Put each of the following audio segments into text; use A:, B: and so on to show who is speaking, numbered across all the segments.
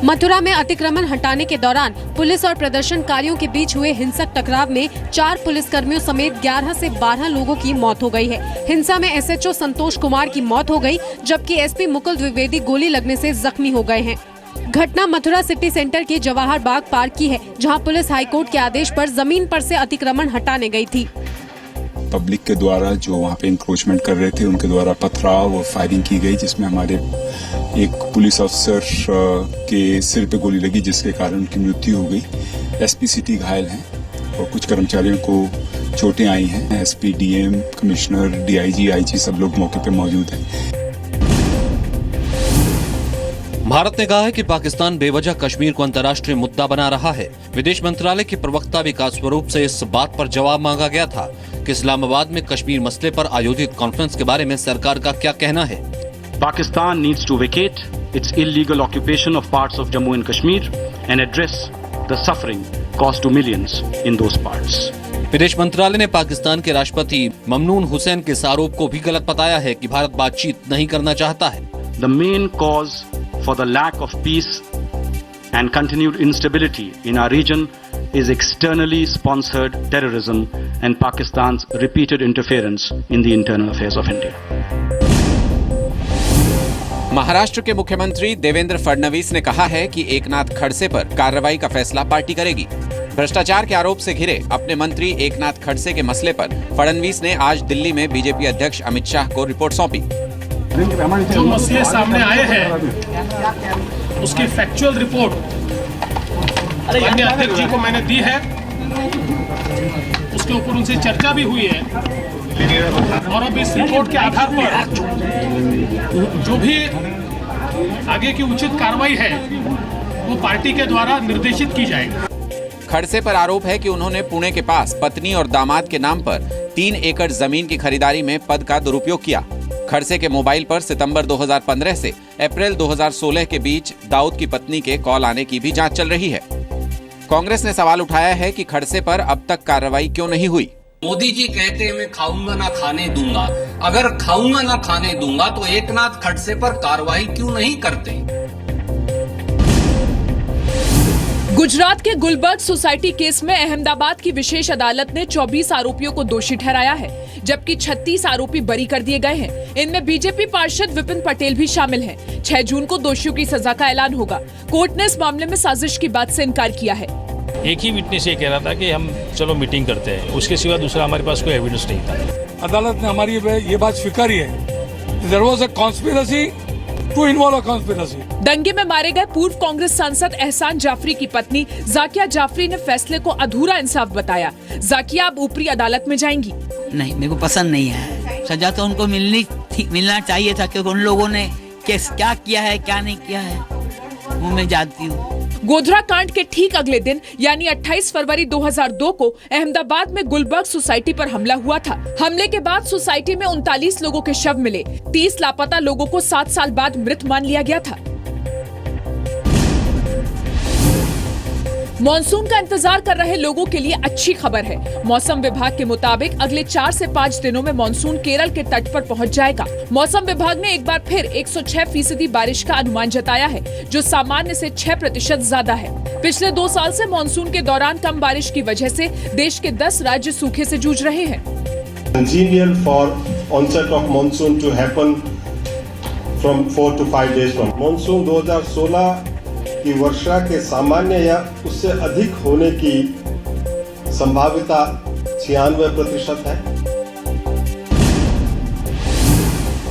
A: मथुरा में अतिक्रमण हटाने के दौरान पुलिस और प्रदर्शनकारियों के बीच हुए हिंसक टकराव में 4 पुलिसकर्मियों समेत 11 से 12 लोगों की मौत हो गई है। हिंसा में एसएचओ संतोष कुमार की मौत हो गई, जबकि एसपी मुकुल द्विवेदी गोली लगने से जख्मी हो गए हैं। घटना मथुरा सिटी सेंटर के जवाहर बाग पार्क की है, जहां पुलिस हाईकोर्ट के आदेश पर जमीन पर से अतिक्रमण हटाने गई थी।
B: पब्लिक के द्वारा जो वहाँ पे इंक्रोचमेंट कर रहे थे उनके द्वारा पथराव और फायरिंग की गई, जिसमें हमारे एक पुलिस अफसर के सिर पे गोली लगी, जिसके कारण उनकी मृत्यु हो गई। एसपी सिटी घायल हैं और कुछ कर्मचारियों को चोटें आई हैं। SP, DM, commissioner, DIG, IG सब लोग मौके पे मौजूद हैं।
C: भारत ने कहा है कि पाकिस्तान बेवजह कश्मीर को अंतर्राष्ट्रीय मुद्दा बना रहा है। विदेश मंत्रालय के प्रवक्ता विकास स्वरूप से इस बात पर जवाब मांगा गया था कि इस्लामाबाद में कश्मीर मसले पर आयोजित कॉन्फ्रेंस के बारे में सरकार का क्या कहना है।
D: Pakistan needs to vacate its illegal occupation of parts of Jammu and Kashmir and address the suffering caused to millions in those parts.
C: विदेश मंत्रालय ने पाकिस्तान के राष्ट्रपति ममनून हुसैन के इस आरोप को भी गलत बताया है कि भारत बातचीत नहीं करना चाहता है।
D: The main cause for the lack of peace and continued instability in our region is externally sponsored terrorism and Pakistan's repeated interference in the internal affairs of India.
E: Maharashtra के मुख्यमंत्री देवेंद्र फडणवीस ने कहा है कि एकनाथ खड़से पर कार्रवाई का फैसला पार्टी करेगी। भ्रष्टाचार के आरोप से घिरे अपने मंत्री एकनाथ खड़से के मसले पर फडणवीस ने आज दिल्ली में बीजेपी अध्यक्ष अमित शाह को रिपोर्ट सौंपी।
F: जो मसले सामने आए हैं उसकी फैक्चुअल रिपोर्ट माननीय अध्यक्ष जी को मैंने दी है, उसके ऊपर उनसे चर्चा भी हुई है और अब इस रिपोर्ट के आधार पर जो भी आगे की उचित कार्रवाई है वो पार्टी के द्वारा निर्देशित की जाएगी।
E: खड़से पर आरोप है कि उन्होंने पुणे के पास पत्नी और दामाद के नाम पर 3 एकड़ जमीन की खरीदारी में पद का दुरुपयोग किया। खड़से के मोबाइल पर सितंबर 2015 से अप्रैल 2016 के बीच दाऊद की पत्नी के कॉल आने की भी जांच चल रही है। कांग्रेस ने सवाल उठाया है कि खड़से पर अब तक कार्रवाई क्यों नहीं हुई।
G: मोदी जी कहते हैं मैं खाऊंगा ना खाने दूंगा, अगर खाऊंगा ना खाने दूंगा तो एकनाथ खड़से पर कार्रवाई क्यों नहीं करते।
H: गुजरात के गुलबर्ग सोसाइटी केस में अहमदाबाद की विशेष अदालत ने 24 आरोपियों को दोषी ठहराया है, जबकि 36 आरोपी बरी कर दिए गए हैं। इनमें बीजेपी पार्षद विपिन पटेल भी शामिल हैं। 6 जून को दोषियों की सजा का ऐलान होगा। कोर्ट ने इस मामले में साजिश की बात से इनकार किया है।
I: एक ही विटनेस ये कह रहा था कि हम चलो मीटिंग करते हैं, उसके सिवा दूसरा हमारे पास कोई एविडेंस नहीं था।
J: अदालत ने हमारी ये बात स्वीकारी है। There was a conspiracy to involve a conspiracy.
H: दंगे में मारे गए पूर्व कांग्रेस सांसद एहसान जाफरी की पत्नी जाकिया जाफरी ने फैसले को अधूरा इंसाफ बताया। जाकिया अब ऊपरी अदालत में जाएंगी।
K: नहीं, मेरे को पसंद नहीं है। सजा तो उनको मिलना चाहिए था, क्योंकि उन लोगों ने क्या किया है क्या नहीं किया है वो मैं जानती हूँ।
H: गोधरा कांड के ठीक अगले दिन यानी 28 फरवरी 2002 को अहमदाबाद में गुलबर्ग सोसाइटी पर हमला हुआ था। हमले के बाद सोसाइटी में 39 लोगों के शव मिले। 30 लापता लोगों को 7 साल बाद मृत मान लिया गया था। मॉनसून का इंतजार कर रहे लोगों के लिए अच्छी खबर है। मौसम विभाग के मुताबिक अगले 4 से 5 दिनों में मॉनसून केरल के तट पर पहुंच जाएगा। मौसम विभाग ने एक बार फिर 106% बारिश का अनुमान जताया है, जो सामान्य से 6% ज्यादा है। पिछले 2 साल से मॉनसून के दौरान कम बारिश की वजह से देश के 10 राज्य सूखे से जूझ रहे हैं।
L: Congenial for onset of monsoon to happen from 4 to 5 days from monsoon 2016 की वर्षा के सामान्य या उससे अधिक होने की संभाव्यता 96% है।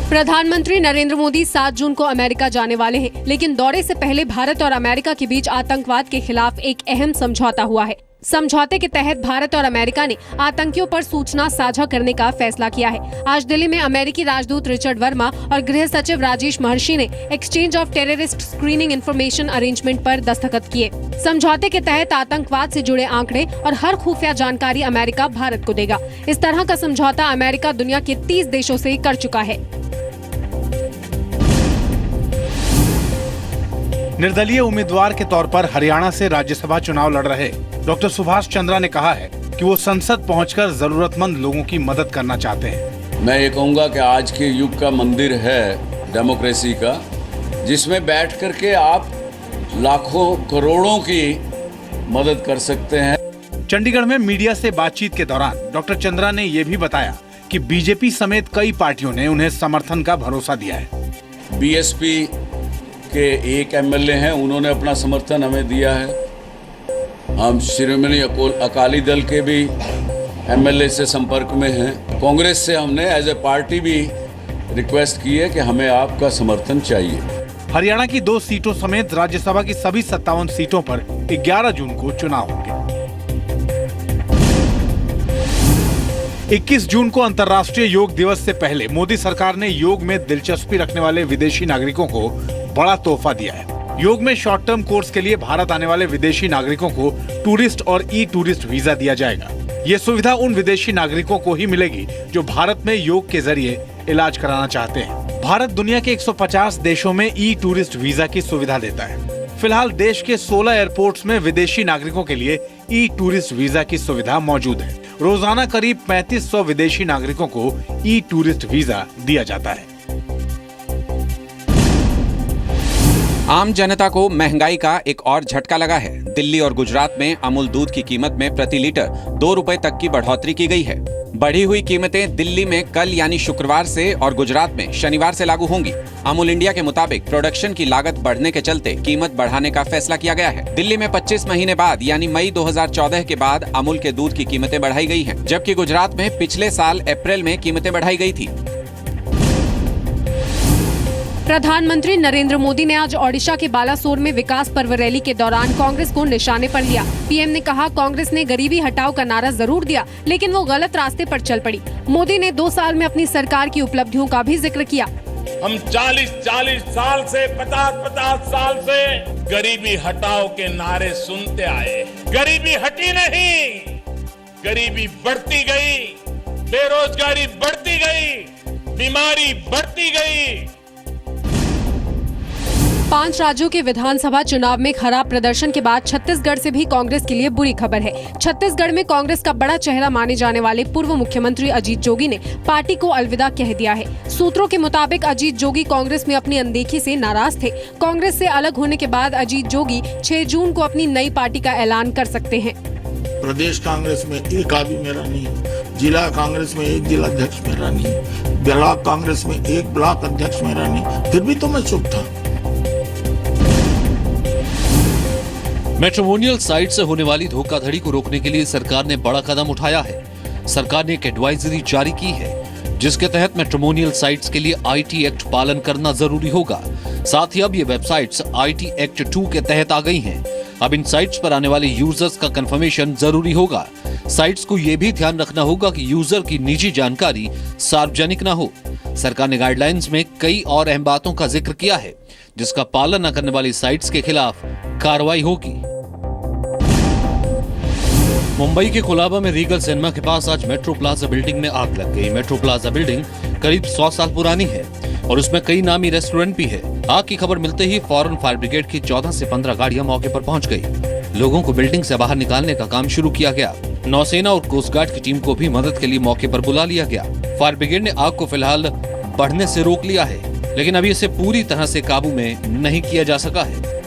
A: प्रधानमंत्री नरेंद्र मोदी 7 जून को अमेरिका जाने वाले हैं, लेकिन दौरे से पहले भारत और अमेरिका के बीच आतंकवाद के खिलाफ एक अहम समझौता हुआ है। समझौते के तहत भारत और अमेरिका ने आतंकियों पर सूचना साझा करने का फैसला किया है। आज दिल्ली में अमेरिकी राजदूत रिचर्ड वर्मा और गृह सचिव राजेश महर्षि ने exchange of terrorist screening information arrangement पर दस्तखत किए। समझौते के तहत आतंकवाद से जुड़े आंकड़े और हर खुफिया जानकारी अमेरिका भारत को देगा। इस तरह का समझौता अमेरिका दुनिया के 30 देशों से कर चुका है।
M: निर्दलीय उम्मीदवार के तौर पर हरियाणा से राज्यसभा चुनाव लड़ रहे डॉक्टर सुभाष चंद्रा ने कहा है कि वो संसद पहुंचकर जरूरतमंद लोगों की मदद करना चाहते हैं।
N: मैं ये कहूँगा कि आज के युग का मंदिर है डेमोक्रेसी का, जिसमें बैठ करके आप लाखों करोड़ों की मदद कर सकते हैं।
M: चंडीगढ़ में मीडिया से बातचीत के दौरान डॉक्टर चंद्रा ने ये भी बताया कि बीजेपी समेत कई पार्टियों ने उन्हें समर्थन का भरोसा दिया है।
N: बीएसपी के एक एमएलए हैं, उन्होंने अपना समर्थन हमें दिया है। हम शिरोमणि अकाली दल के भी एमएलए से संपर्क में हैं। कांग्रेस से हमने एज ए पार्टी भी रिक्वेस्ट की है कि हमें आपका समर्थन चाहिए।
M: हरियाणा की 2 सीटों समेत राज्यसभा की सभी 57 सीटों पर 11 जून को चुनाव होंगे। 21 जून को अंतर्राष्ट्रीय योग दिवस से पहले मोदी सरकार ने योग में दिलचस्पी रखने वाले विदेशी नागरिकों को बड़ा तोहफा दिया है। योग में शॉर्ट टर्म कोर्स के लिए भारत आने वाले विदेशी नागरिकों को टूरिस्ट और ई टूरिस्ट वीजा दिया जाएगा। ये सुविधा उन विदेशी नागरिकों को ही मिलेगी जो भारत में योग के जरिए इलाज कराना चाहते हैं। भारत दुनिया के 150 देशों में ई टूरिस्ट वीजा की सुविधा देता है। फिलहाल देश के 16 एयरपोर्ट्स में विदेशी नागरिकों के लिए ई टूरिस्ट वीजा की सुविधा मौजूद है। रोजाना करीब 3500 विदेशी नागरिकों को ई टूरिस्ट वीजा दिया जाता है।
E: आम जनता को महंगाई का एक और झटका लगा है। दिल्ली और गुजरात में अमूल दूध की कीमत में प्रति लीटर 2 रुपए तक की बढ़ोतरी की गई है। बढ़ी हुई कीमतें दिल्ली में कल यानी शुक्रवार से और गुजरात में शनिवार से लागू होंगी। अमूल इंडिया के मुताबिक प्रोडक्शन की लागत बढ़ने के चलते कीमत बढ़ाने का फैसला किया गया है। दिल्ली में 25 महीने बाद यानी मई 2014 के बाद अमूल के दूध की कीमतें बढ़ाई गई हैं, जबकि गुजरात में पिछले साल अप्रैल में कीमतें बढ़ाई गई थी।
A: प्रधानमंत्री नरेंद्र मोदी ने आज ओडिशा के बालासोर में विकास पर्व रैली के दौरान कांग्रेस को निशाने पर लिया। पीएम ने कहा, कांग्रेस ने गरीबी हटाओ का नारा जरूर दिया, लेकिन वो गलत रास्ते पर चल पड़ी। मोदी ने 2 साल में अपनी सरकार की उपलब्धियों का भी जिक्र किया।
O: हम 40 साल से 50 साल से गरीबी हटाओ के नारे सुनते आए। गरीबी हटी नहीं, गरीबी बढ़ती गई, बेरोजगारी बढ़ती गई, बीमारी बढ़ती गई।
A: 5 राज्यों के विधानसभा चुनाव में खराब प्रदर्शन के बाद छत्तीसगढ़ से भी कांग्रेस के लिए बुरी खबर है। छत्तीसगढ़ में कांग्रेस का बड़ा चेहरा माने जाने वाले पूर्व मुख्यमंत्री अजीत जोगी ने पार्टी को अलविदा कह दिया है। सूत्रों के मुताबिक अजीत जोगी कांग्रेस में अपनी अनदेखी से नाराज थे। कांग्रेस से अलग होने के बाद अजीत जोगी 6 जून को अपनी नई पार्टी का ऐलान कर सकते हैं।
P: प्रदेश कांग्रेस में एक आदमी मेरा नहीं, जिला कांग्रेस में एक जिला अध्यक्ष मेरा नहीं, ब्लॉक कांग्रेस में एक ब्लॉक अध्यक्ष मेरा नहीं, फिर भी तो मैं चुप था।
C: मैट्रिमोनियल साइट से होने वाली धोखाधड़ी को रोकने के लिए सरकार ने बड़ा कदम उठाया है। सरकार ने एक एडवाइजरी जारी की है, जिसके तहत मैट्रिमोनियल साइट्स के लिए आईटी एक्ट पालन करना जरूरी होगा। साथ ही अब ये वेबसाइट्स आईटी एक्ट 2 के तहत आ गई हैं। अब इन साइट्स पर आने वाले यूजर्स का कंफर्मेशन जरूरी होगा। साइट्स को ये भी ध्यान रखना होगा कि यूजर की निजी जानकारी सार्वजनिक न हो। सरकार ने गाइडलाइंस में कई और अहम बातों का जिक्र किया है, जिसका पालन न करने वाली साइट्स के खिलाफ कार्रवाई होगी। मुंबई के कोलाबा में रीगल सिनेमा के पास आज मेट्रो प्लाजा बिल्डिंग में आग लग गई। मेट्रो प्लाजा बिल्डिंग करीब 100 साल पुरानी है और उसमें कई नामी रेस्टोरेंट भी है। आग की खबर मिलते ही फौरन फायर ब्रिगेड की 14 से 15 गाड़ियां मौके पर पहुंच गई। लोगों को बिल्डिंग से बाहर निकालने का काम शुरू किया गया। नौसेना और कोस्ट गार्ड की टीम को भी मदद के लिए मौके पर बुला लिया गया। फायर ब्रिगेड ने आग को फिलहाल बढ़ने से रोक लिया है, लेकिन अभी इसे पूरी तरह से काबू में नहीं किया जा सका है।